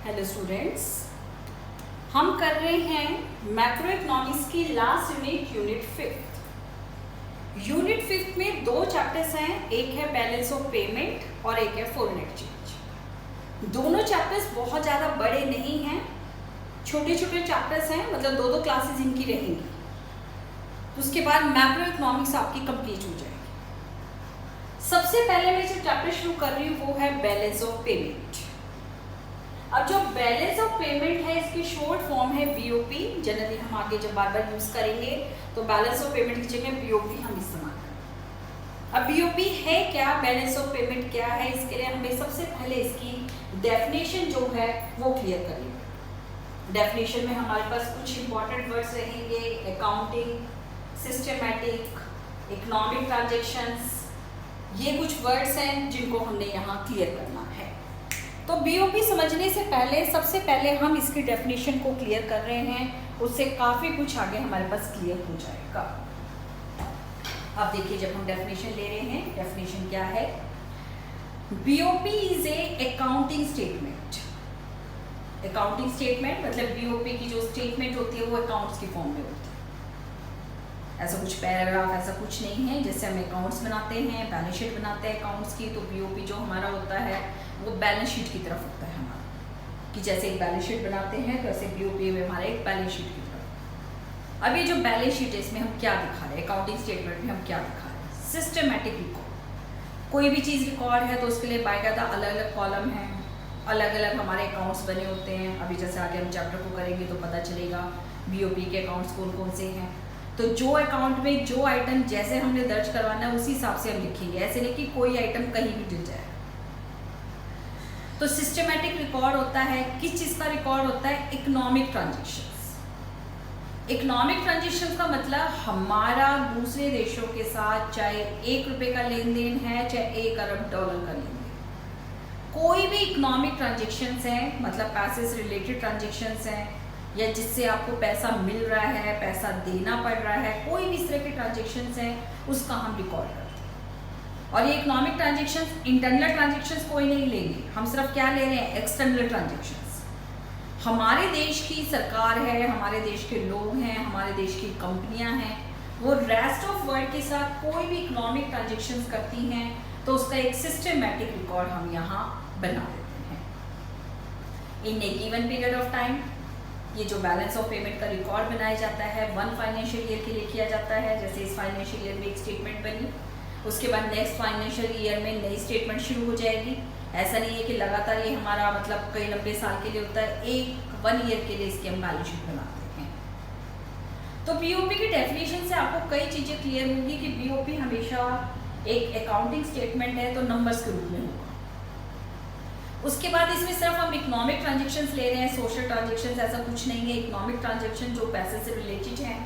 Hello students, हम कर रहे हैं मैक्रो इकोनॉमिक्स की लास्ट यूनिट फिफ्थ में दो चैप्टर्स हैं। एक है बैलेंस ऑफ पेमेंट और एक है फॉरेन एक्सचेंज। दोनों चैप्टर्स बहुत ज़्यादा बड़े नहीं हैं, छोटे छोटे चैप्टर्स हैं, मतलब दो क्लासेस इनकी रहेंगी। उसके बाद मैक्रो इकोनॉमिक्स आपकी कंप्लीट हो जाएगी। सबसे पहले मैं जो चैप्टर शुरू कर रही हूँ वो है बैलेंस ऑफ पेमेंट। अब जो बैलेंस ऑफ पेमेंट है इसकी शॉर्ट फॉर्म है बीओपी। जनरली हम आगे जब बार बार यूज करेंगे तो बैलेंस ऑफ पेमेंट की जगह बीओपी हम इस्तेमाल करेंगे। अब बीओपी है क्या, बैलेंस ऑफ पेमेंट क्या है, इसके लिए हमें सबसे पहले इसकी डेफिनेशन जो है वो क्लियर करेंगे। डेफिनेशन में हमारे पास कुछ इंपॉर्टेंट वर्ड्स रहेंगे, अकाउंटिंग, सिस्टमैटिक, इकोनॉमिक ट्रांजेक्शंस। ये कुछ वर्ड्स हैं जिनको हमने यहाँ क्लियर करना है। तो बीओपी समझने से पहले सबसे पहले हम इसकी डेफिनेशन को क्लियर कर रहे हैं, उससे काफ़ी कुछ आगे हमारे पास क्लियर हो जाएगा। अब देखिए, जब हम डेफिनेशन ले रहे हैं, डेफिनेशन क्या है? BOP is a accounting statement. Accounting statement मतलब बीओपी की जो स्टेटमेंट होती है वो अकाउंट्स की फॉर्म में होती है। ऐसा कुछ पैराग्राफ ऐसा कुछ नहीं है। जैसे हम अकाउंट्स बनाते हैं, बैलेंस शीट बनाते हैं अकाउंट्स की, तो बीओपी जो हमारा होता है वो बैलेंस शीट की तरफ होता है हमारा, कि जैसे एक बैलेंस शीट बनाते हैं तो ऐसे बीओपी में हमारा एक बैलेंस शीट की तरफ। अब ये जो बैलेंस शीट है इसमें हम क्या दिखा रहे हैं, अकाउंटिंग स्टेटमेंट में हम क्या दिखा रहे हैं? Systematic record. कोई भी चीज़ रिकॉर्ड है तो उसके लिए बाकायदा अलग अलग कॉलम हैं, अलग अलग हमारे अकाउंट्स बने होते हैं। अभी जैसे आगे हम चैप्टर को करेंगे तो पता चलेगा बीओपी के अकाउंट्स कौन कौन से हैं। तो जो अकाउंट में जो आइटम जैसे हमने दर्ज करवाना है उसी हिसाब से हम लिखेंगे, ऐसे नहीं कि कोई आइटम कहीं भी गिर जाए। तो सिस्टमैटिक रिकॉर्ड होता है, किस चीज़ का रिकॉर्ड होता है? Economic transactions. इकोनॉमिक ट्रांजेक्शंस का मतलब हमारा दूसरे देशों के साथ चाहे ₹1 का लेन देन है, चाहे $1 अरब का लेन देन, कोई भी इकोनॉमिक ट्रांजेक्शंस हैं, मतलब पैसे से रिलेटेड ट्रांजेक्शंस हैं, या जिससे आपको पैसा मिल रहा है, पैसा देना पड़ रहा है, कोई भी इस तरह के ट्रांजेक्शंस हैं उसका हम रिकॉर्ड करते हैं। और ये इकोनॉमिक ट्रांजेक्शंस, इंटरनल ट्रांजेक्शंस कोई नहीं लेंगे, हम सिर्फ क्या ले रहे हैं? External transactions. हमारे देश की सरकार है, हमारे देश के लोग हैं, हमारे देश की कंपनियां हैं, वो रेस्ट ऑफ वर्ल्ड के साथ कोई भी इकोनॉमिक ट्रांजेक्शंस करती हैं तो उसका एक सिस्टमैटिक रिकॉर्ड हम यहाँ बना देते हैं। इन ए गिवन पीरियड ऑफ टाइम ये जो बैलेंस ऑफ पेमेंट का रिकॉर्ड बनाया जाता है 1 फाइनेंशियल ईयर के लिए किया जाता है। जैसे इस फाइनेंशियल ईयर में एक स्टेटमेंट बनी, उसके बाद नेक्स्ट फाइनेंशियल ईयर में नई स्टेटमेंट शुरू हो जाएगी। ऐसा नहीं है कि लगातार ये हमारा मतलब कई लंबे साल के लिए होता है, 1 ईयर के लिए इसकी हम बैलेंस शीट बनाते हैं। तो बीओपी की डेफिनेशन से आपको कई चीज़ें क्लियर होंगी कि बीओपी हमेशा एक अकाउंटिंग स्टेटमेंट है तो नंबर्स के रूप में होगा। उसके बाद इसमें सिर्फ हम इकोनॉमिक ट्रांजेक्शन्स ले रहे हैं, सोशल ट्रांजेक्शन्स ऐसा कुछ नहीं है। इकोनॉमिक ट्रांजेक्शन जो पैसे से रिलेटेड है,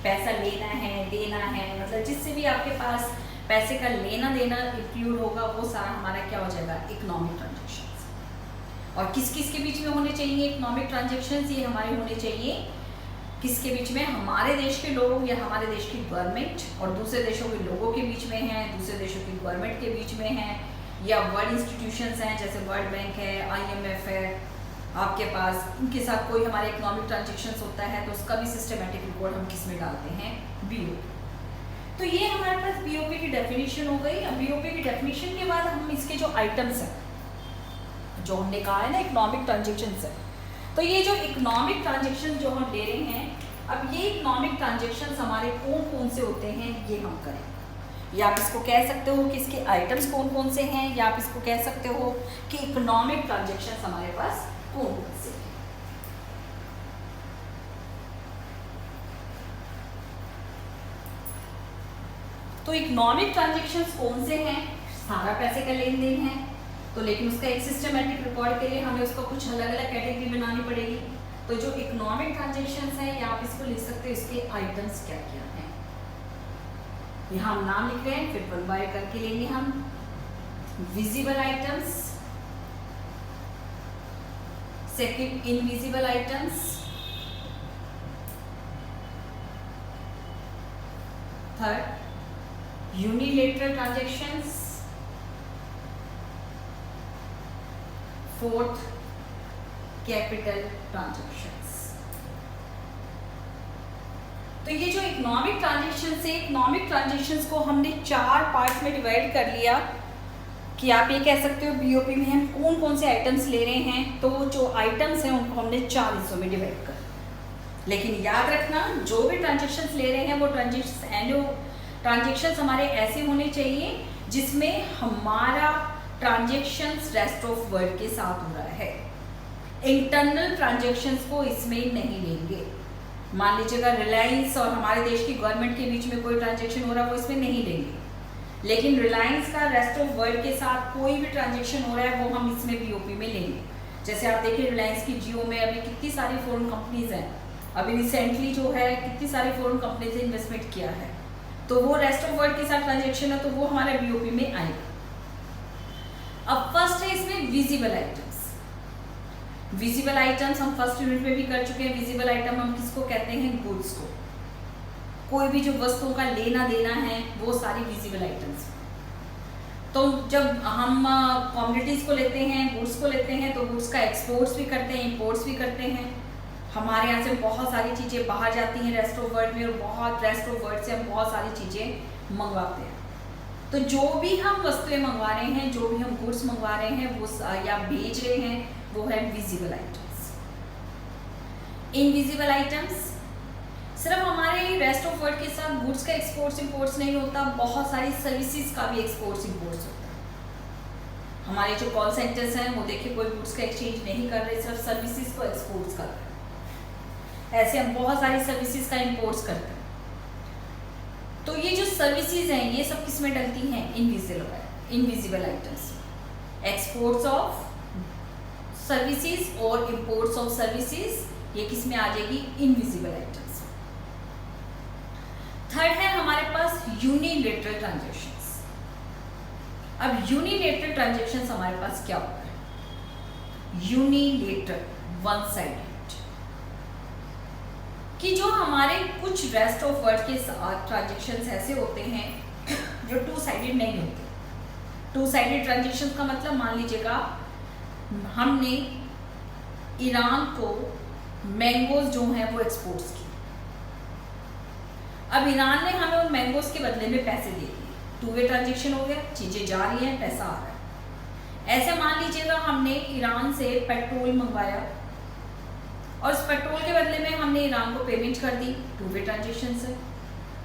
पैसा लेना है, देना है, मतलब जिससे भी आपके पास पैसे का लेना देना इंक्लूड होगा वो सारा हमारा क्या हो जाएगा? Economic transactions. और किस किस के बीच में होने चाहिए इकोनॉमिक ट्रांजेक्शन्स? ये हमारे होने चाहिए किसके बीच में? हमारे देश के लोग या हमारे देश की गवर्नमेंट और दूसरे देशों के लोगों के बीच में हैं, दूसरे देशों की गवर्नमेंट के बीच में हैं, या वर्ल्ड इंस्टीट्यूशंस हैं जैसे वर्ल्ड बैंक है, IMF है आपके पास, उनके साथ कोई हमारे इकोनॉमिक ट्रांजेक्शन्स होता है तो उसका भी सिस्टमैटिक रिकॉर्ड हम किस में डालते हैं? बीओपी। तो ये हमारे पास बीओपी की डेफिनेशन हो गई। अब बीओपी की डेफिनेशन के बाद हम इसके जो आइटम्स हैं, जो हमने कहा है ना इकोनॉमिक ट्रांजेक्शन्स है, तो ये जो इकोनॉमिक ट्रांजेक्शन जो हम ले रहे हैं, अब ये इकोनॉमिक ट्रांजेक्शन्स हमारे कौन कौन से होते हैं ये हम करें। या आप इसको कह सकते हो कि इसके आइटम्स कौन कौन से हैं, या आप इसको कह सकते हो कि इकोनॉमिक ट्रांजेक्शन्स हमारे पास कौन कौन से हैं। तो इकोनॉमिक ट्रांजेक्शन्स कौन से हैं? सारा पैसे का लेन देन है, तो लेकिन उसका एक सिस्टमैटिक रिकॉर्ड के लिए हमें उसका कुछ अलग अलग कैटेगरी बनानी पड़ेगी। तो जो इकोनॉमिक ट्रांजेक्शन्स हैं या आप इसको लिख सकते हो इसके आइटम्स क्या क्या हैं। यहाँ हम नाम लिख रहे हैं, फिर 1 बाय करके लेंगे हम। Visible items, second invisible items, third unilateral transactions, fourth capital transactions. तो ये जो इकोनॉमिक ट्रांजैक्शंस है, इकोनॉमिक ट्रांजैक्शंस को हमने 4 पार्ट्स में डिवाइड कर लिया कि आप ये कह सकते हो बीओपी में हम कौन कौन से आइटम्स ले रहे हैं। तो जो आइटम्स हैं उनको हमने 4 हिस्सों में डिवाइड कर, लेकिन याद रखना जो भी ट्रांजैक्शंस ले रहे हैं वो ट्रांजैक्शंस हमारे ऐसे होने चाहिए जिसमें हमारा ट्रांजैक्शंस रेस्ट ऑफ वर्ल्ड के साथ हो रहा है। इंटरनल ट्रांजैक्शंस को इसमें नहीं लेंगे। मान लीजिएगा रिलायंस और हमारे देश की गवर्नमेंट के बीच में कोई ट्रांजैक्शन हो रहा है वो इसमें नहीं लेंगे, लेकिन रिलायंस का रेस्ट ऑफ वर्ल्ड के साथ कोई भी ट्रांजैक्शन हो रहा है वो हम इसमें बीओपी में लेंगे। जैसे आप देखिए रिलायंस की जियो में अभी कितनी सारी फॉरेन कंपनीज हैं, अभी रिसेंटली जो है कितनी सारी फॉरेन कंपनीज ने इन्वेस्टमेंट किया है, तो वो रेस्ट ऑफ वर्ल्ड के साथ ट्रांजैक्शन है तो वो हमारे बीओपी में आएगा। अब फर्स्ट है इसमें विजिबल आइटम्स। विजिबल आइटम्स हम फर्स्ट यूनिट में भी कर चुके हैं। विजिबल आइटम हम किसको कहते हैं? गुड्स को। कोई भी जो वस्तुओं का लेना देना है वो सारी विजिबल आइटम्स। तो जब हम कमोडिटीज को लेते हैं, गुड्स को लेते हैं, तो गुड्स का एक्सपोर्ट्स भी करते हैं, इंपोर्ट्स भी करते हैं। हमारे यहाँ से बहुत सारी चीज़ें बाहर जाती हैं रेस्ट ऑफ वर्ल्ड में, और बहुत रेस्ट ऑफ वर्ल्ड से हम बहुत सारी चीज़ें मंगवाते हैं। तो जो भी हम वस्तुएं मंगवा रहे हैं, जो भी हम गुड्स मंगवा रहे हैं वो या बेच रहे हैं, वो है विजिबल आइटम्स। इनविजिबल आइटम्स सिर्फ हमारे रेस्ट ऑफ वर्ल्ड के साथ गुड्स का एक्सपोर्ट्स इंपोर्ट्स नहीं होता, बहुत सारी सर्विसेज का भी एक्सपोर्ट्स इंपोर्ट्स होता है। हमारे जो कॉल सेंटर्स हैं वो देखिए कोई गुड्स का एक्सचेंज नहीं कर रहे, सिर्फ सर्विसेज को एक्सपोर्ट्स कर रहे हैं। ऐसे हम बहुत सारी सर्विसेज का इंपोर्ट्स करते हैं। तो ये जो सर्विसेज हैं ये सब किस में डलती हैं? Invisible items. Exports of services और इंपोर्ट्स ऑफ सर्विसेज ये किस में आ जाएगी? Invisible items. थर्ड है हमारे पास यूनिलेटरल ट्रांजैक्शंस। अब यूनिलेटरल ट्रांजैक्शंस हमारे पास क्या होता है? यूनिलेटरल, वन साइडेड, कि जो हमारे कुछ रेस्ट ऑफ वर्ल्ड के साथ ट्रांजैक्शंस ऐसे होते हैं जो टू साइडेड नहीं होते। टू साइडेड ट्रांजैक्शंस का मतलब मान लीजिएगा हमने ईरान को मैंगोज जो हैं वो एक्सपोर्ट्स की। अब ईरान ने हमें उन मैंगोज के बदले में पैसे दे दिए, टू वे ट्रांजैक्शन हो गया, चीज़ें जा रही हैं, पैसा आ रहा है। ऐसे मान लीजिएगा हमने ईरान से पेट्रोल मंगवाया और उस पेट्रोल के बदले में हमने ईरान को पेमेंट कर दी, टू वे ट्रांजैक्शन से।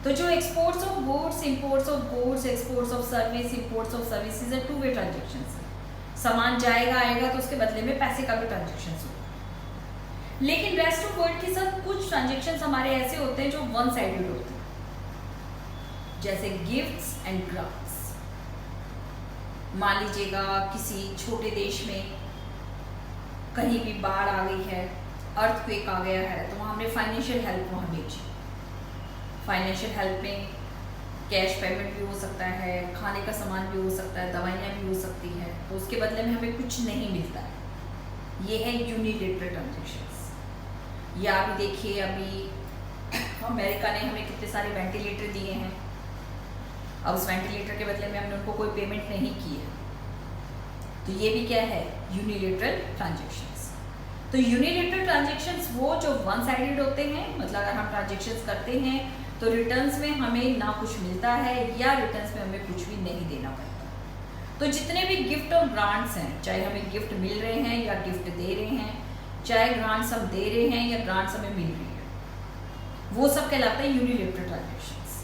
तो जो exports of goods, imports of goods, exports of service, imports of services है, टू वे ट्रांजैक्शन है। सामान जाएगा आएगा तो उसके बदले में पैसे का भी ट्रांजैक्शन होगा। लेकिन रेस्ट ऑफ वर्ल्ड के साथ कुछ ट्रांजैक्शंस हमारे ऐसे होते हैं जो वन साइडेड होते हैं, जैसे गिफ्ट्स एंड ग्रांट्स। मान लीजिएगा किसी छोटे देश में कहीं भी बाढ़ आ गई है, अर्थक्वेक आ गया है, तो हमने फाइनेंशियल हेल्प वहाँ भेजी। फाइनेंशियल हेल्प में कैश पेमेंट भी हो सकता है, खाने का सामान भी हो सकता है, दवाइयाँ भी हो सकती है, तो उसके बदले में हमें कुछ नहीं मिलता है। ये है यूनिलेटरल ट्रांजैक्शंस। या अभी देखिए अभी अमेरिका ने हमें कितने सारे वेंटिलेटर दिए हैं, अब उस वेंटिलेटर के बदले में हमने उनको कोई पेमेंट नहीं की है, तो ये भी क्या है? Unilateral transactions. तो यूनिलेटरल ट्रांजैक्शंस वो जो वन साइडेड होते हैं, मतलब अगर हम ट्रांजैक्शंस करते हैं तो रिटर्न्स में हमें ना कुछ मिलता है या रिटर्न्स में हमें कुछ भी नहीं देना पड़ता। तो जितने भी गिफ्ट और ग्रांट्स हैं, चाहे हमें गिफ्ट मिल रहे हैं या गिफ्ट दे रहे हैं, चाहे ग्रांट्स हम दे रहे हैं या ग्रांट्स हमें मिल रही है, वो सब कहलाता है यूनिलेटरल ट्रांजैक्शंस।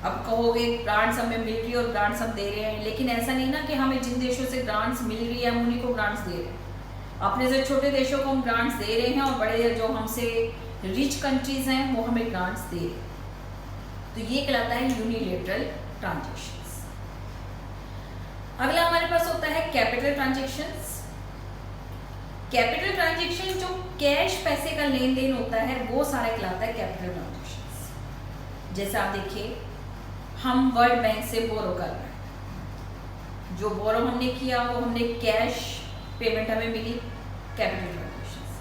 अब कहोगे ग्रांट्स हमें मिल रही है और ग्रांट्स हम दे रहे हैं, लेकिन ऐसा नहीं ना कि हमें जिन देशों से ग्रांट्स मिल रही है हम उन्हीं को ग्रांट्स दे रहे हैं। अपने से छोटे देशों को हम ग्रांट्स दे रहे हैं और बड़े जो हमसे रिच कंट्रीज हैं वो हमें ग्रांट्स दे रहे हैं। तो ये कहलाता है यूनिलेटरल ट्रांजैक्शंस। अगला हमारे पास होता है कैपिटल ट्रांजैक्शंस। कैपिटल ट्रांजैक्शन जो कैश पैसे का लेन देन होता है वो सारा कहलाता है कैपिटल ट्रांजैक्शंस। जैसे आप देखिए हम वर्ल्ड बैंक से बोरो कर रहे हैं, जो बोरो हमने किया वो हमने कैश पेमेंट हमें मिली, कैपिटल ट्रांजैक्शंस।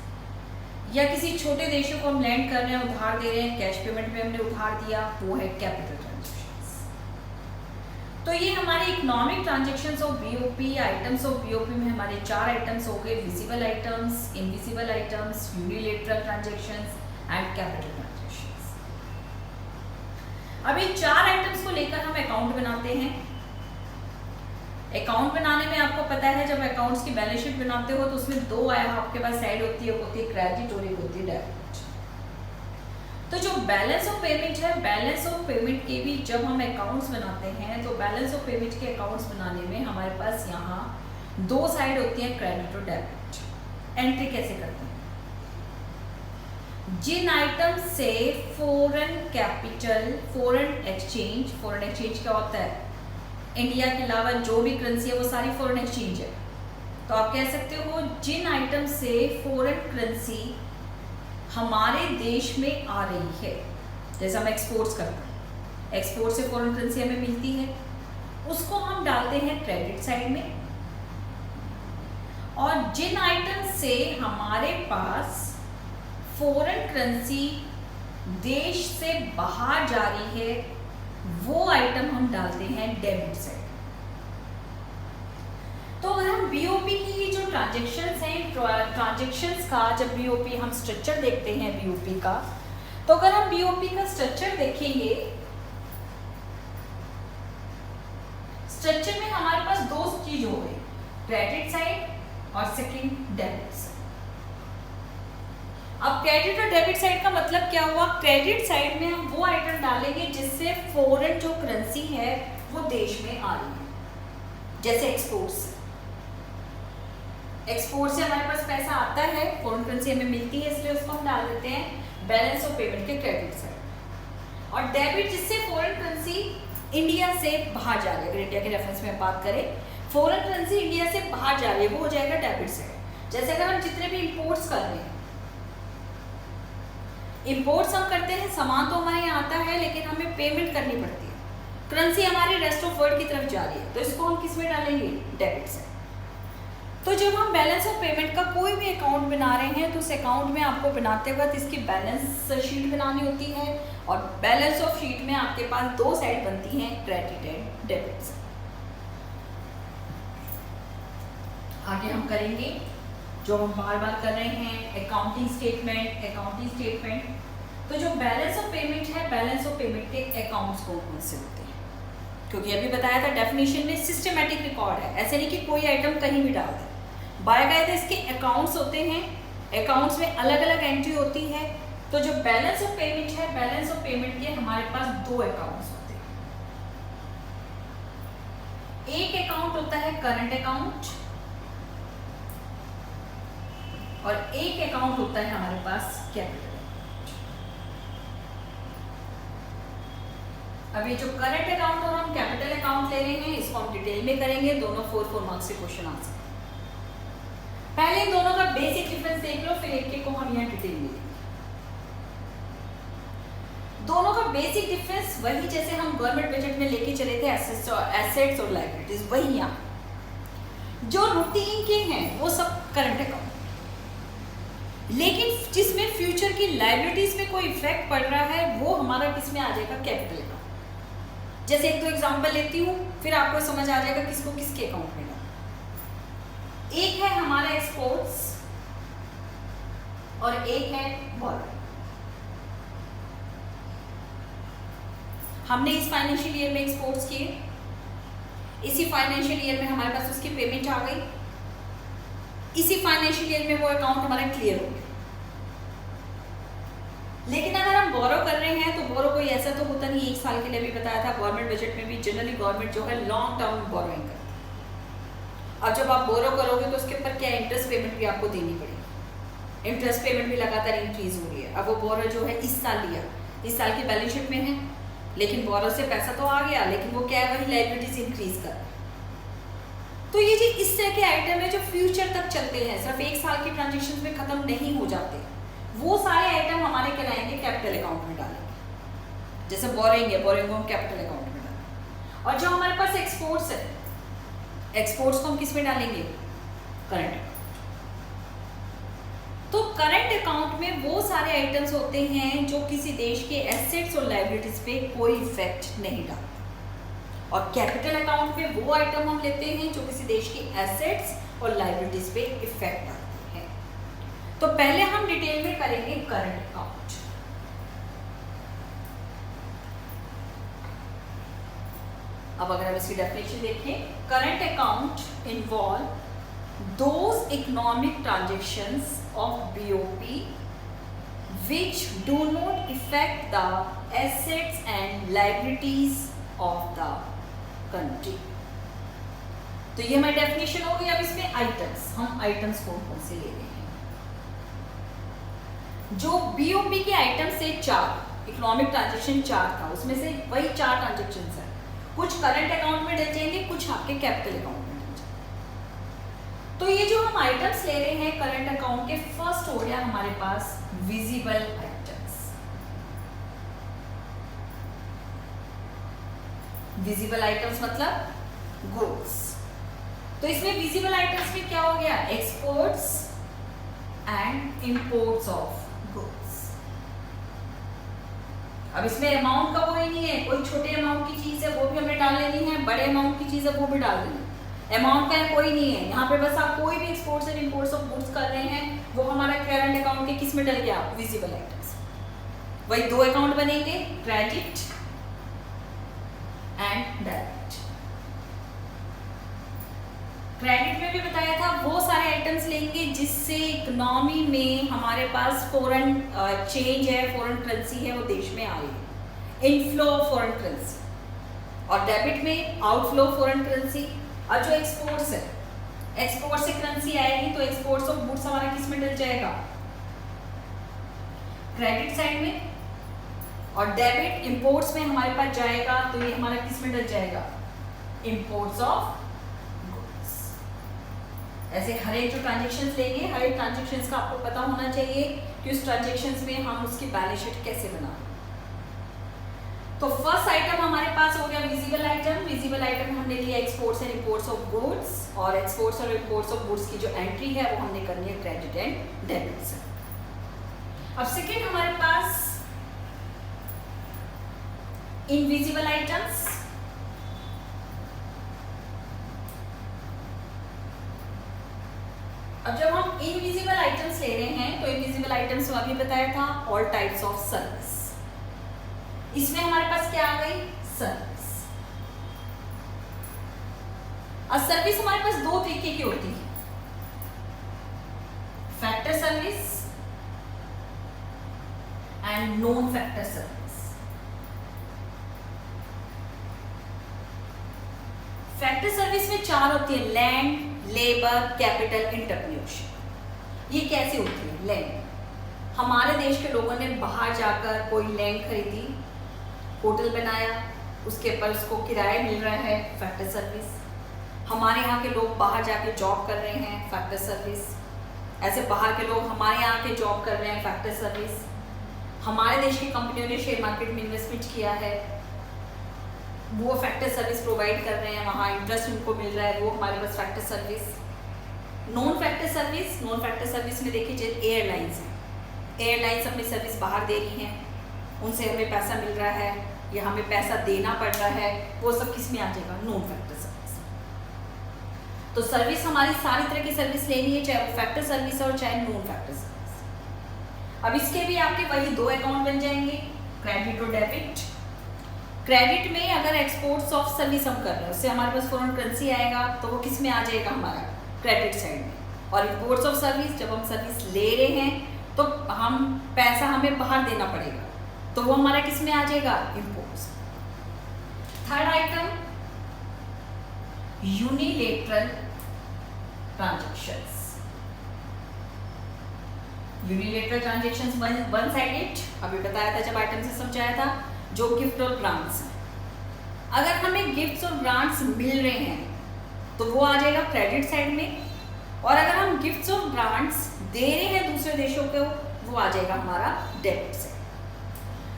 या किसी छोटे देशों को हम लैंड कर रहे हैं, उधार दे रहे हैं, कैश पेमेंट में हमने उधार दिया, वो है कैपिटल ट्रांजैक्शंस। तो ये हमारे economic transactions of BOP, items of BOP में हमारे 4 आइटम्स हो गए, visible items, invisible items, unilateral transactions and capital transactions. अब इन 4 आइटम्स को लेकर हम अकाउंट बनाते हैं। अकाउंट बनाने में आपको पता है जब अकाउंट्स की बैलेंस शीट बनाते हो तो उसमें 2 आपके पास साइड होती है, एक होती है क्रेडिट और एक होती है डेबिट। तो जो बैलेंस ऑफ पेमेंट है, बैलेंस ऑफ पेमेंट के भी जब हम अकाउंट्स बनाते हैं तो बैलेंस ऑफ पेमेंट के अकाउंट्स बनाने में हमारे पास यहाँ 2 साइड होती हैं, क्रेडिट और डेबिट। एंट्री कैसे करते हैं? जिन आइटम से फॉरेन कैपिटल, फॉरेन एक्सचेंज क्या होता है? इंडिया के अलावा जो भी करेंसी है वो सारी फॉरेन एक्सचेंज है। तो आप कह सकते हो जिन आइटम से फॉरेन करेंसी हमारे देश में आ रही है, जैसे हम एक्सपोर्ट्स करते हैं, एक्सपोर्ट से फॉरेन करेंसी हमें मिलती है, उसको हम डालते हैं क्रेडिट साइड में। और जिन आइटम से हमारे पास फॉरेन करेंसी देश से बाहर जा रही है वो आइटम हम डालते हैं डेबिट साइड। तो अगर हम बीओपी की जो ट्रांजैक्शंस हैं, ट्रांजैक्शंस का जब बीओपी हम स्ट्रक्चर देखते हैं बीओपी का, तो अगर हम बीओपी का स्ट्रक्चर देखेंगे, स्ट्रक्चर में हमारे पास 2 चीज हो गई, क्रेडिट साइड और सेकंड डेबिट साइड। अब क्रेडिट और डेबिट साइड का मतलब क्या हुआ? क्रेडिट साइड में हम वो आइटम डालेंगे जिससे फॉरेन जो करेंसी है वो देश में आ रही है, जैसे एक्सपोर्ट से हमारे पास पैसा आता है, फॉरेन करेंसी हमें मिलती है, इसलिए उसको हम डाल देते हैं बैलेंस ऑफ पेमेंट के क्रेडिट साइड। और डेबिट जिससे फॉरेन करेंसी इंडिया से बाहर जा रही है, अगर इंडिया के रेफरेंस में बात करें, फॉरेन करेंसी इंडिया से बाहर जा रही है, वो हो जाएगा डेबिट साइड। जैसे अगर हम जितने भी इंपोर्ट्स कर रहे हैं, इंपोर्ट्स हम करते हैं, सामान तो हमारे यहाँ आता है लेकिन हमें पेमेंट करनी पड़ती है, करेंसी हमारी रेस्ट ऑफ वर्ल्ड की तरफ जा रही है, तो इसको हम किस में डालेंगे? Debit side. तो जब हम बैलेंस ऑफ पेमेंट का कोई भी अकाउंट बना रहे हैं तो उस अकाउंट में आपको बनाते वक्त इसकी बैलेंस शीट बनानी होती है, और बैलेंस ऑफ शीट में आपके पास 2 साइड बनती हैं, क्रेडिट एंड डेबिट। आगे हम करेंगे जो हम बार बार कर रहे हैं, अकाउंटिंग स्टेटमेंट। तो जो बैलेंस ऑफ पेमेंट है, बैलेंस ऑफ पेमेंट के अकाउंट्स कौन से होते हैं? क्योंकि अभी बताया था डेफिनेशन में सिस्टमैटिक रिकॉर्ड है, ऐसे नहीं कि कोई आइटम कहीं भी डाल दें। बाकायदा इसके अकाउंट्स होते हैं, अकाउंट्स में अलग अलग एंट्री होती है। तो जो बैलेंस ऑफ पेमेंट है, बैलेंस ऑफ पेमेंट के हमारे पास 2 अकाउंट्स होते हैं। एक अकाउंट होता है करंट अकाउंट और एक अकाउंट होता है हमारे पास कैपिटल। अब ये जो करंट अकाउंट और हम कैपिटल अकाउंट ले रहे हैं, इसको हम डिटेल में करेंगे, दोनों 4 मार्क्स के क्वेश्चन आ सकते हैं। पहले इन दोनों का बेसिक डिफरेंस देख लो, फिर एक को हम यहाँ डिटेल में देखेंगे। दोनों का बेसिक डिफरेंस वही जैसे हम गवर्नमेंट बजट में लेके चले थे, एसेट्स और लायबिलिटीज, वही यहाँ जो रूटीन के हैं वो सब करंट अकाउंट, लेकिन जिसमें फ्यूचर की लायबिलिटीज में कोई इफेक्ट पड़ रहा है वो हमारा किसमें आ जाएगा? Capital account. जैसे 1-2 एग्जांपल लेती हूँ, फिर आपको समझ आ जाएगा किसको किसके अकाउंट में डालना। एक है हमारा एक्सपोर्ट्स और एक है बोरो। हमने इस फाइनेंशियल ईयर में एक्सपोर्ट्स किए, इसी फाइनेंशियल ईयर में हमारे पास उसकी पेमेंट आ गई, इसी फाइनेंशियल ईयर में वो अकाउंट हमारा क्लियर हो गया। लेकिन अगर हम बोरो कर रहे हैं तो बोरो कोई ऐसा तो होता नहीं, 1 साल के लिए भी बताया था, गवर्नमेंट बजट में भी जनरली गवर्नमेंट जो है लॉन्ग टर्म बोरोइंग करती है। अब जब आप बोरो करोगे तो उसके ऊपर क्या इंटरेस्ट पेमेंट भी आपको देनी पड़ेगी, इंटरेस्ट पेमेंट भी लगातार इंक्रीज हो रही है। अब वो बोरो जो है इस साल लिया, इस साल की बैलेंस शीट में है, लेकिन बोरो से पैसा तो आ गया, लेकिन वो क्या है, वही लायबिलिटीज इंक्रीज कर। तो ये जी इस तरह के आइटम है जो फ्यूचर तक चलते हैं, सिर्फ 1 साल की ट्रांजेक्शन में खत्म नहीं हो जाते, वो सारे आइटम हमारे कहलाएंगे कैपिटल अकाउंट में डालेंगे। जैसे बोरिंग है, बोरिंग को हम कैपिटल अकाउंट में डालेंगे। और जो हमारे पास एक्सपोर्ट्स है, एक्सपोर्ट्स को हम किस में डालेंगे? Current account. तो करंट अकाउंट में वो सारे आइटम्स होते हैं जो किसी देश के एसेट्स और लायबिलिटीज पे कोई इफेक्ट नहीं डालते, और कैपिटल अकाउंट में वो आइटम हम लेते हैं जो किसी देश की एसेट्स और लायबिलिटीज पे इफेक्ट डालते हैं। तो पहले हम डिटेल में करेंगे करंट अकाउंट। अब अगर हम इसकी डेफिनेशन देखें, current account involve those economic transactions of BOP which do not affect the assets and liabilities of the country। तो ये हमारी डेफिनेशन हो गई। अब इसमें आइटम्स, हम आइटम्स कौन कौन से ले रहे हैं। जो BOP के आइटम्स से 4 इकोनॉमिक ट्रांजेक्शन 4 था, उसमें से वही 4 ट्रांजेक्शन है। कुछ करंट अकाउंट में डल जाएंगे, कुछ आपके कैपिटल अकाउंट में डल जाएंगे। तो ये जो हम आइटम्स ले रहे हैं करंट अकाउंट के, फर्स्ट हो गया हमारे पास विजिबल आइटम्स। विजिबल आइटम्स मतलब गुड्स। तो इसमें विजिबल आइटम्स में क्या हो गया, exports and imports of goods. अब इसमें अमाउंट का कोई नहीं है, कोई छोटे अमाउंट की चीज है वो भी हमें डाल लेनी है, बड़े अमाउंट की चीज है वो भी डाल देनी है। अमाउंट का कोई नहीं है यहाँ पे, बस आप कोई भी exports and imports of goods कर रहे हैं, वो हमारा करंट अकाउंट के किस में डल गया, विजिबल आइटम्स। वही 2 अकाउंट बनेंगे, क्रेडिट एंड डेबिट। क्रेडिट में भी बताया था वो सारे आइटम्स लेंगे जिससे इकोनॉमी में हमारे पास फॉरेन चेंज है, फॉरेन करेंसी है, वो देश में आ रही है, इनफ्लो ऑफ फॉरेन करेंसी। और डेबिट में आउटफ्लो ऑफ फॉरेन करेंसी। और जो एक्सपोर्ट्स है, एक्सपोर्ट से करेंसी आएगी तो एक्सपोर्ट्स ऑफ गुड्स हमारा किस में डल जाएगा, क्रेडिट साइड में। और डेबिट इंपोर्ट्स में हमारे पास जाएगा तो ये हमारा किस में डल जाएगा, इंपोर्ट्स ऑफ। ऐसे हर एक जो ट्रांजेक्शन्स लेंगे, हर एक ट्रांजेक्शन्स का आपको पता होना चाहिए कि उस ट्रांजेक्शन्स में हम उसकी बैलेंस शीट कैसे बनाएं। तो फर्स्ट आइटम हमारे पास हो गया विजिबल आइटम। विजिबल आइटम में हमने लिया exports and imports of goods, और एक्सपोर्ट्स और इंपोर्ट्स ऑफ गुड्स की जो एंट्री है वो हमने करनी है क्रेडिट एंड डेबिट से। अब सेकेंड हमारे पास इनविजिबल आइटम्स। अब जब हम इनविजिबल आइटम्स ले रहे हैं तो इनविजिबल आइटम्स में अभी बताया था ऑल टाइप्स ऑफ सर्विस। इसमें हमारे पास क्या आ गई, सर्विस। और सर्विस हमारे पास 2 तरीके की होती है, factor service and non factor service. Factor service में 4 होती है, लैंड, लेबर, कैपिटल, एंटरप्रेन्योरशिप। ये कैसे होती है, लैंड। हमारे देश के लोगों ने बाहर जाकर कोई लैंड खरीदी, होटल बनाया, उसके ऊपर उसको किराया मिल रहा है, फैक्टर सर्विस। हमारे यहाँ के लोग बाहर जाके जॉब कर रहे हैं, फैक्टर सर्विस। ऐसे बाहर के लोग हमारे यहाँ के जॉब कर रहे हैं, फैक्टर सर्विस। हमारे देश की कंपनियों ने शेयर मार्केट में इन्वेस्टमेंट किया है, वो फैक्टर सर्विस प्रोवाइड कर रहे हैं, वहाँ इंटरेस्ट उनको मिल रहा है, वो हमारे पास factor service. Non factor service, non factor service में देखिए एयरलाइंस हैं, एयरलाइंस अपनी सर्विस बाहर दे रही हैं, उनसे हमें पैसा मिल रहा है या हमें पैसा देना पड़ रहा है, वो सब किस में आ जाएगा, नॉन फैक्टर सर्विस। तो सर्विस हमारी सारी तरह की सर्विस लेनी है, चाहे वो फैक्टर सर्विस हो चाहे नॉन फैक्टर सर्विस। अब इसके भी आपके वही 2 अकाउंट बन जाएंगे, क्रेडिट और डेबिट। क्रेडिट में अगर एक्सपोर्ट्स ऑफ सर्विस हम कर रहे हैं, उससे हमारे पास फॉरेन करेंसी आएगा तो वो किस में आ जाएगा, हमारा क्रेडिट साइड में। और इंपोर्ट्स ऑफ सर्विस, जब हम सर्विस ले रहे हैं तो हम पैसा हमें बाहर देना पड़ेगा, तो वो हमारा किस में आ जाएगा, imports. Third item unilateral transactions. Unilateral transactions one sided, अभी बताया था जब आइटम से समझाया था, जो गिफ्ट और ग्रांट्स हैं। अगर हमें गिफ्ट्स और ग्रांट्स मिल रहे हैं तो वो आ जाएगा क्रेडिट साइड में, और अगर हम गिफ्ट्स और ग्रांट्स दे रहे हैं दूसरे देशों को, वो आ जाएगा हमारा डेबिट साइड।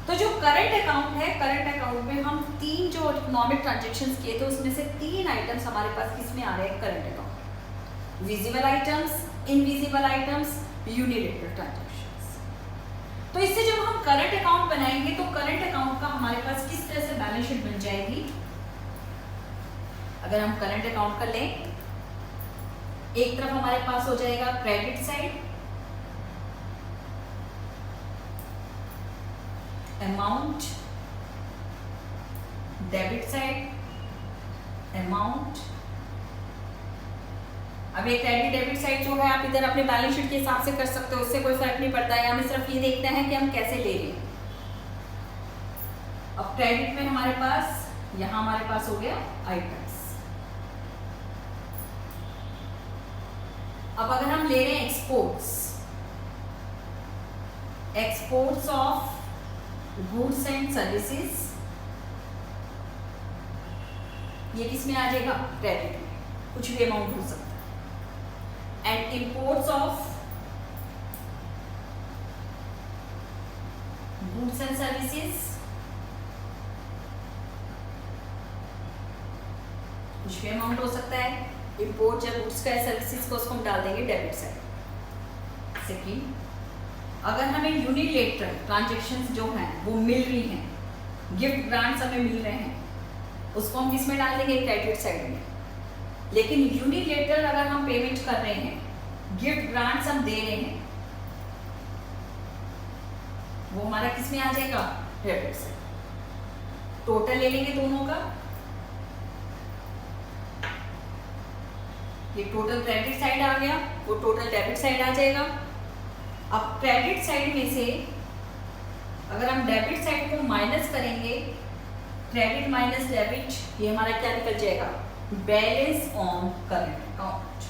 तो जो करंट अकाउंट है, करंट अकाउंट में हम 3 जो इकोनॉमिक ट्रांजेक्शन्स किए थे उसमें से 3 आइटम्स हमारे पास किस में आ रहे हैं, current account. Visible items, invisible items, unilateral transactions. तो इससे जब हम करंट अकाउंट बनाएंगे तो करंट अकाउंट का हमारे पास किस तरह से बैलेंस शीट बन जाएगी, अगर हम करंट अकाउंट कर लें, एक तरफ हमारे पास हो जाएगा credit side, amount, debit side, amount. अब ये क्रेडिट डेबिट साइड जो है आप इधर अपने बैलेंस शीट के हिसाब से कर सकते हो, उससे कोई फर्क नहीं पड़ता है। हमें सिर्फ ये देखना है कि हम कैसे ले रहे हैं। अब क्रेडिट में हमारे पास यहां हमारे पास हो गया आइटम्स। अब अगर हम ले रहे हैं exports of goods and services, ये किस में आ जाएगा? क्रेडिट में, कुछ भी अमाउंट हो सकता है। And imports of goods and services, कुछ भी अमाउंट हो सकता है। इंपोर्ट या गुड्स का सर्विसेज को उसको हम डाल देंगे डेबिट साइड। सेकेंड, अगर हमें यूनिलेटरल ट्रांजेक्शन्स जो हैं वो मिल रही हैं, गिफ्ट ग्रांट्स हमें मिल रहे हैं, उसको हम किस में डाल देंगे? क्रेडिट साइड में। लेकिन यूनिलेटरल अगर हम पेमेंट कर रहे हैं, गिफ्ट ग्रांट्स हम दे रहे हैं, वो हमारा किस में आ जाएगा? Debit side. टोटल ले लेंगे दोनों का, ये टोटल क्रेडिट साइड आ गया, वो टोटल डेबिट साइड आ जाएगा। अब क्रेडिट साइड में से अगर हम डेबिट साइड को माइनस करेंगे, क्रेडिट माइनस डेबिट, ये हमारा क्या निकल जाएगा? Balance on current account.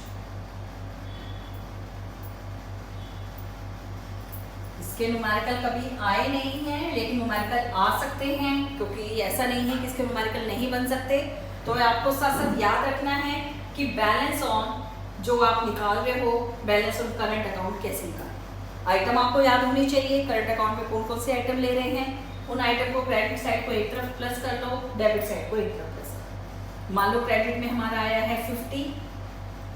इसके न्यूमेरिकल कभी आए नहीं हैं, लेकिन न्यूमेरिकल आ सकते हैं, क्योंकि ऐसा नहीं है कि इसके न्यूमेरिकल नहीं बन सकते। तो आपको साथ साथ याद रखना है कि बैलेंस ऑन जो आप निकाल रहे हो, बैलेंस ऑन करंट अकाउंट कैसे निकालें। आइटम आपको याद होनी चाहिए, करंट अकाउंट में कौन कौन से आइटम ले रहे हैं, उन आइटम को क्रेडिट साइड को एक तरफ प्लस कर लो, डेबिट साइड को एक तरफ प्लस कर लो। मान लो क्रेडिट में हमारा आया है 50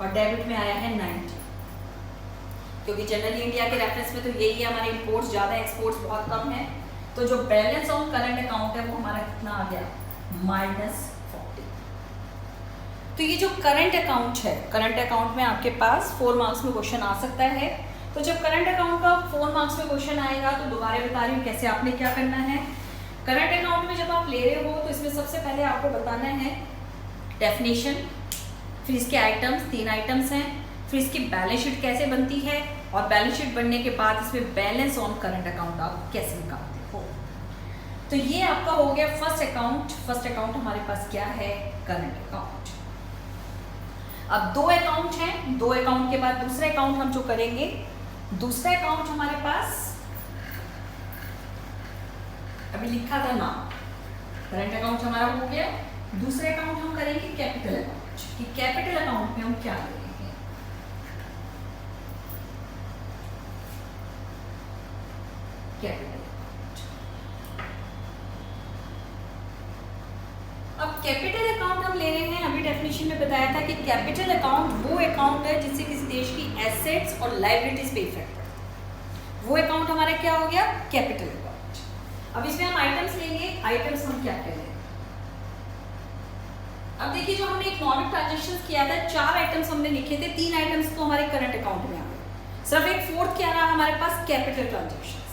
और डेबिट में आया है 90, क्योंकि जनरली इंडिया के रेफरेंस में तो यही है, हमारे इंपोर्ट्स ज़्यादा, एक्सपोर्ट्स बहुत कम है। तो जो बैलेंस ऑन करंट अकाउंट है वो हमारा कितना आ गया? -40। तो ये जो करंट अकाउंट है, करंट अकाउंट में आपके पास 4 मार्क्स में क्वेश्चन आ सकता है। तो जब करंट अकाउंट का 4 मार्क्स में क्वेश्चन आएगा तो दोबारा बता रही हूँ कैसे आपने क्या करना है। करंट अकाउंट में जब आप ले रहे हो तो इसमें सबसे पहले आपको बताना है डेफिनेशन, फिर इसके आइटम्स, 3 आइटम्स हैं, फिर इसकी बैलेंस शीट कैसे बनती है, और बैलेंस शीट बनने के बाद इसमें बैलेंस ऑन करंट अकाउंट आप कैसे निकालते हो। तो ये आपका हो गया फर्स्ट अकाउंट। फर्स्ट अकाउंट हमारे पास क्या है? Current account. अब 2 अकाउंट हैं, 2 अकाउंट के बाद दूसरा अकाउंट हम जो करेंगे, दूसरा अकाउंट हमारे पास अभी लिखा था ना, करंट अकाउंट हमारा हो गया। दूसरा अकाउंट हम करेंगे कैपिटल अकाउंट, कि कैपिटल अकाउंट में हम क्या करेंगे। कैपिटल अकाउंट, अब कैपिटल अकाउंट हम ले रहे हैं। अभी डेफिनेशन में बताया था कि कैपिटल अकाउंट वो अकाउंट है जिससे किसी देश की एसेट्स और लायबिलिटीज पे इफेक्ट पड़ता है। वो अकाउंट हमारा क्या हो गया? Capital account. अब इसमें हम आइटम्स लेंगे। आइटम्स हम क्या कह रहे हैं? अब देखिए, जो हमने इकोनॉमिक ट्रांजैक्शन किया था, 4 आइटम्स हमने लिखे थे, 3 आइटम्स तो हमारे करंट अकाउंट में आ गए, सिर्फ एक 4th क्या रहा हमारे पास? Capital transactions.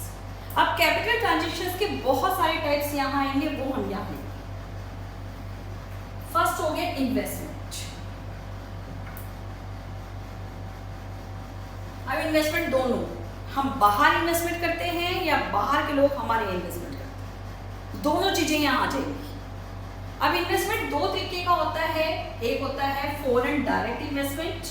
अब कैपिटल ट्रांजैक्शंस के बहुत सारे टाइप्स यहाँ आएंगे, वो हम यहाँ लेंगे। फर्स्ट हो गया इन्वेस्टमेंट। अब इन्वेस्टमेंट दोनों, हम बाहर इन्वेस्टमेंट करते हैं या बाहर के लोग हमारे इन्वेस्टमेंट करते हैं, दोनों चीजें यहाँ आ जाएंगी। अब इन्वेस्टमेंट 2 तरीके का होता है, एक होता है foreign direct investment,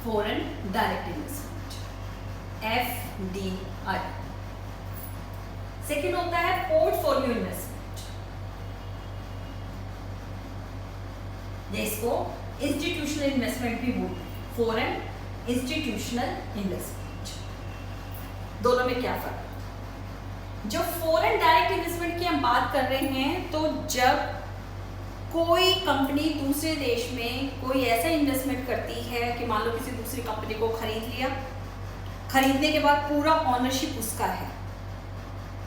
foreign direct investment FDI। Second होता है पोर्टफोलियो इन्वेस्टमेंट, जिसको इंस्टीट्यूशनल इन्वेस्टमेंट भी बोलते हैं, फॉरेन इंस्टीट्यूशनल इन्वेस्टमेंट। दोनों में क्या फर्क है? जो फॉरेन डायरेक्ट इन्वेस्टमेंट की हम बात कर रहे हैं, तो जब कोई कंपनी दूसरे देश में कोई ऐसा इन्वेस्टमेंट करती है कि मान लो किसी दूसरी कंपनी को खरीद लिया, खरीदने के बाद पूरा ऑनरशिप उसका है,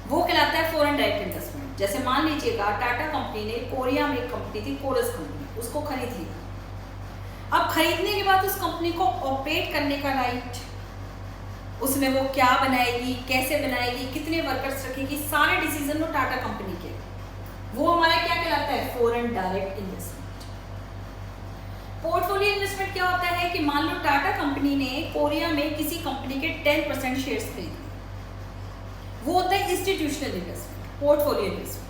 वो कहलाता है फॉरेन डायरेक्ट इन्वेस्टमेंट। जैसे मान लीजिएगा टाटा कंपनी ने कोरिया में एक कंपनी थी कोरस कंपनी, उसको खरीद लिया। अब खरीदने के बाद उस कंपनी को ऑपरेट करने का राइट, उसमें वो क्या बनाएगी, कैसे बनाएगी, कितने वर्कर्स रखेगी, सारे डिसीजन वो टाटा कंपनी के, वो हमारा क्या कहलाता है, foreign direct investment. Portfolio investment क्या होता है कि मान लो टाटा कंपनी ने कोरिया में किसी कंपनी के 10% शेयर्स खरीद लिए, वो होता है इंस्टीट्यूशनल इन्वेस्टमेंट, पोर्टफोलियो इन्वेस्टमेंट।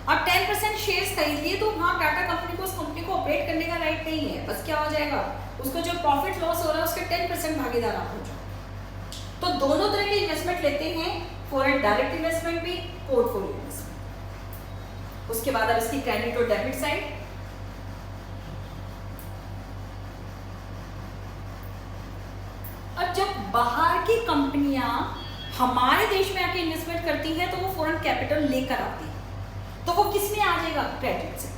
अब 10% शेयर्स खरीद लिए तो वहाँ टाटा कंपनी को उस कंपनी को ऑपरेट करने का राइट नहीं है, बस क्या हो जाएगा, उसको जो प्रॉफिट लॉस हो रहा है उसके 10% भागीदार आप हो जाओ। तो दोनों तरह के इन्वेस्टमेंट लेते हैं, फॉरेन डायरेक्ट इन्वेस्टमेंट भी, पोर्टफोलियो इन्वेस्टमेंट। उसके बाद अब इसकी क्रेडिट और डेबिट साइड। अब जब बाहर की कंपनियां हमारे देश में आके इन्वेस्टमेंट करती हैं तो वो फॉरेन कैपिटल लेकर आती है, तो वो किस में आ जाएगा, क्रेडिट से।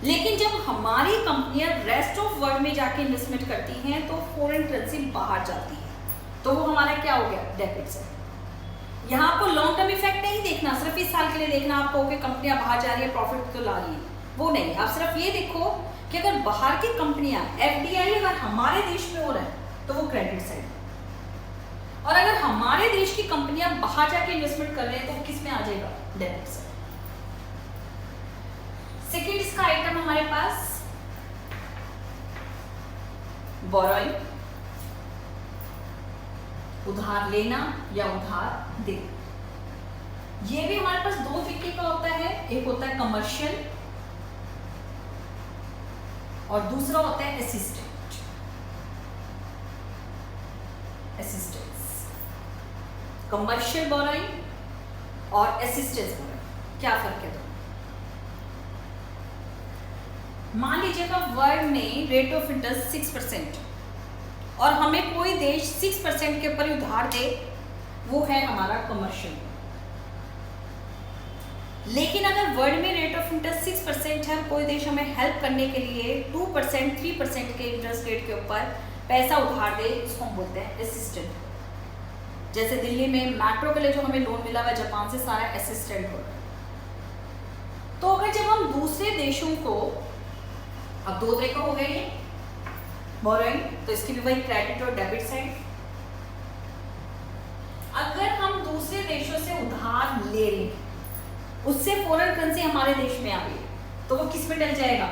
लेकिन जब हमारी कंपनियां रेस्ट ऑफ वर्ल्ड में जाके इन्वेस्टमेंट करती हैं तो फॉरेन करेंसी बाहर जाती है, तो वो हमारा क्या हो गया, डेबिट से। यहाँ आपको लॉन्ग टर्म इफेक्ट नहीं देखना, सिर्फ इस साल के लिए देखना आपको कि कंपनियां बाहर जा रही है, प्रॉफिट तो ला रही है, वो नहीं। आप सिर्फ ये देखो कि अगर बाहर की कंपनियां एफडीआई अगर हमारे देश में हो रहा है तो वो क्रेडिट साइड, और अगर हमारे देश की कंपनियां बाहर जाके इन्वेस्टमेंट कर रहे हैं तो वो किस में आ जाएगा, डेबिट साइड। सेकेंड इसका आइटम हमारे पास बोरोइंग, उधार लेना या उधार देना। ये भी हमारे पास दो तरीके का होता है, एक होता है कमर्शियल और दूसरा होता है असिस्टेंस। कमर्शियल बोरोइंग और असिस्टेंस बोरोइंग, क्या फर्क है दोनों? मान लीजिएगा वर्ल्ड में रेट ऑफ इंटरेस्ट 6% और हमें कोई देश 6% के ऊपर उधार दे, वो है हमारा कमर्शियल। लेकिन अगर वर्ल्ड में रेट ऑफ इंटरेस्ट 6% है, कोई देश हमें हेल्प करने के लिए 2% 3% के इंटरेस्ट रेट के ऊपर पैसा उधार दे, इसको हम बोलते हैं असिस्टेंट। जैसे दिल्ली में मेट्रो के लिए जो हमें लोन मिला हुआ जापान से, सारा असिस्टेंट हो रहा है। तो अगर जब हम दूसरे देशों को, अब दो तरह का हो गया ये बोरोइंग, तो इसकी भी वही क्रेडिट और डेबिट साइड। अगर हम दूसरे देशों से उधार ले रहे हैं, उससे फॉरेन करेंसी हमारे देश में आ गई, तो वो किस में डल जाएगा,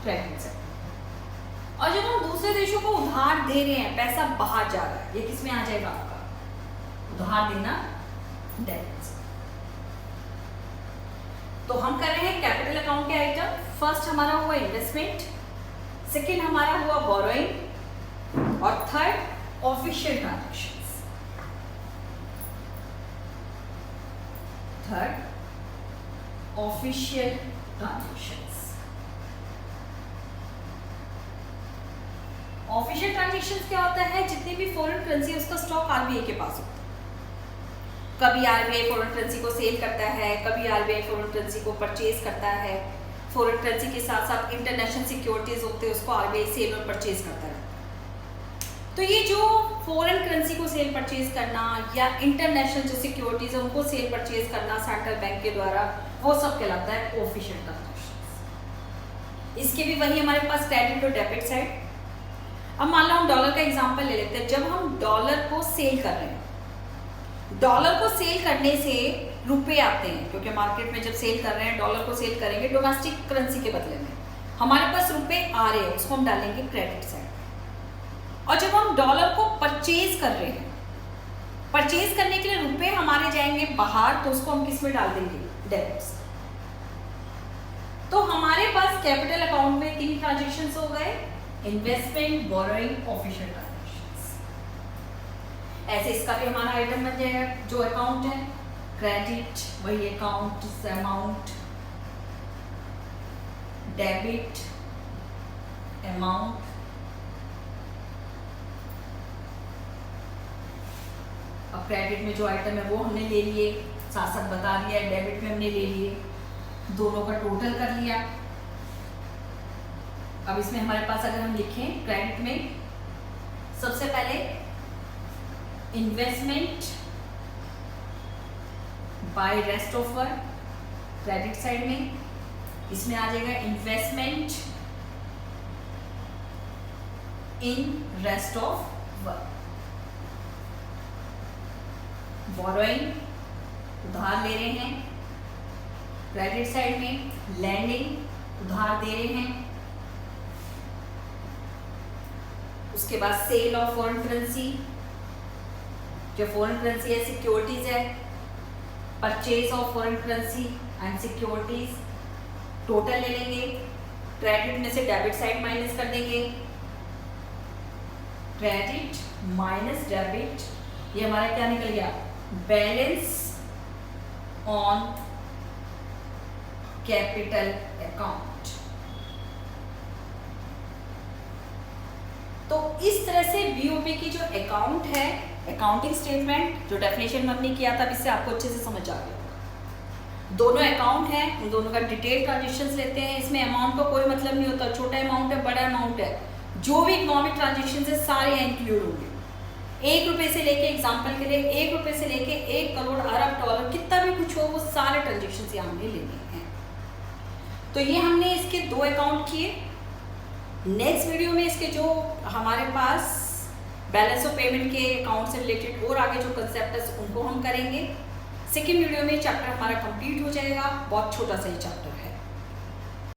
क्रेडिट साइड। और जब हम दूसरे देशों को उधार दे रहे हैं, पैसा बाहर जा रहा है, ये किस में आ जाएगा, आपका उधार देना, डेबिट साइड। तो हम कर रहे हैं कैपिटल अकाउंट के आइटम। फर्स्ट हमारा हुआ इन्वेस्टमेंट, सेकेंड हमारा हुआ बोरोइंग और third official transactions. Third official transactions. Official transactions क्या होता है, जितनी भी फॉरेन करेंसी है उसका स्टॉक आरबीआई के पास होता है। कभी आरबीआई फॉरेन करेंसी को सेल करता है, कभी आरबीआई फॉरेन करेंसी को परचेज करता है। फॉरेन करेंसी के साथ साथ इंटरनेशनल सिक्योरिटीज होते हैं, उसको आरबीआई सेल और परचेज करता है। तो ये जो फॉरेन करेंसी को सेल परचेज करना या इंटरनेशनल जो सिक्योरिटीज है उनको सेल परचेज करना सेंट्रल बैंक के द्वारा, वो सब कहलाता है ऑफिशियल ट्रांजैक्शंस। इसके भी वही हमारे पास क्रेडिट और डेबिट साइड। अब मान लो हम डॉलर का एग्जांपल ले लेते हैं। जब हम डॉलर को सेल कर रहे हैं, डॉलर को सेल करने से रुपए आते हैं, क्योंकि मार्केट में जब सेल कर रहे हैं, डॉलर को सेल करेंगे डोमेस्टिक करेंसी के बदले में, हमारे पास रुपए आ रहे हैं, उसको हम डालेंगे क्रेडिट साइड। और जब हम डॉलर को परचेज कर रहे हैं, परचेज करने के लिए रुपए हमारे जाएंगे बाहर, तो उसको हम किस में डाल देंगे, डेबिट साइड। तो हमारे पास कैपिटल अकाउंट में 3 ट्रांजेक्शन्स हो गए, इन्वेस्टमेंट, बोरोइंग, ऑफिशियल ट्रांजेक्शंस। ऐसे इसका भी हमारा आइटम बन जाएगा जो अकाउंट है, क्रेडिट वही अकाउंट अमाउंट, डेबिट अमाउंट, अब क्रेडिट में जो आइटम है वो हमने ले लिए, साथ साथ बता दिया, डेबिट में हमने ले लिए, दोनों का टोटल कर लिया। अब इसमें हमारे पास अगर हम लिखें क्रेडिट में, सबसे पहले investment by rest of world, credit side में इसमें आ जाएगा investment in rest of work, borrowing उधार ले रहे हैं, क्रेडिट साइड में लैंडिंग उधार दे रहे हैं, उसके बाद सेल ऑफ फॉरेन करेंसी, जो फॉरेन करेंसी है सिक्योरिटीज है, purchase of foreign currency and securities, total ले लेंगे, क्रेडिट में से डेबिट साइड माइनस कर देंगे, क्रेडिट माइनस डेबिट, ये हमारा क्या निकल गया, बैलेंस ऑन कैपिटल अकाउंट। तो इस तरह से बीओपी की जो अकाउंट है, अकाउंटिंग स्टेटमेंट, जो डेफिनेशन में हमने किया था, इससे आपको अच्छे से समझ आ गया। दोनों अकाउंट हैं, उन दोनों का डिटेल ट्रांजेक्शन्स लेते हैं। इसमें अमाउंट का कोई मतलब नहीं होता, छोटा अमाउंट है बड़ा अमाउंट है, जो भी इकोनॉमिक ट्रांजेक्शन्स है सारे इंक्लूड होंगे। 1 रुपये से लेके, एग्जाम्पल के लिए 1 रुपये से लेके 1 करोड़ अरब डॉलर कितना भी कुछ हो, वो सारे ट्रांजेक्शन्स यहाँ हमने लेने हैं। तो ये हमने इसके 2 अकाउंट किए। नेक्स्ट वीडियो में इसके जो हमारे पास बैलेंस ऑफ पेमेंट के अकाउंट से रिलेटेड और आगे जो कंसेप्ट है उनको हम करेंगे। सेकेंड वीडियो में चैप्टर हमारा कंप्लीट हो जाएगा, बहुत छोटा सा ये चैप्टर है।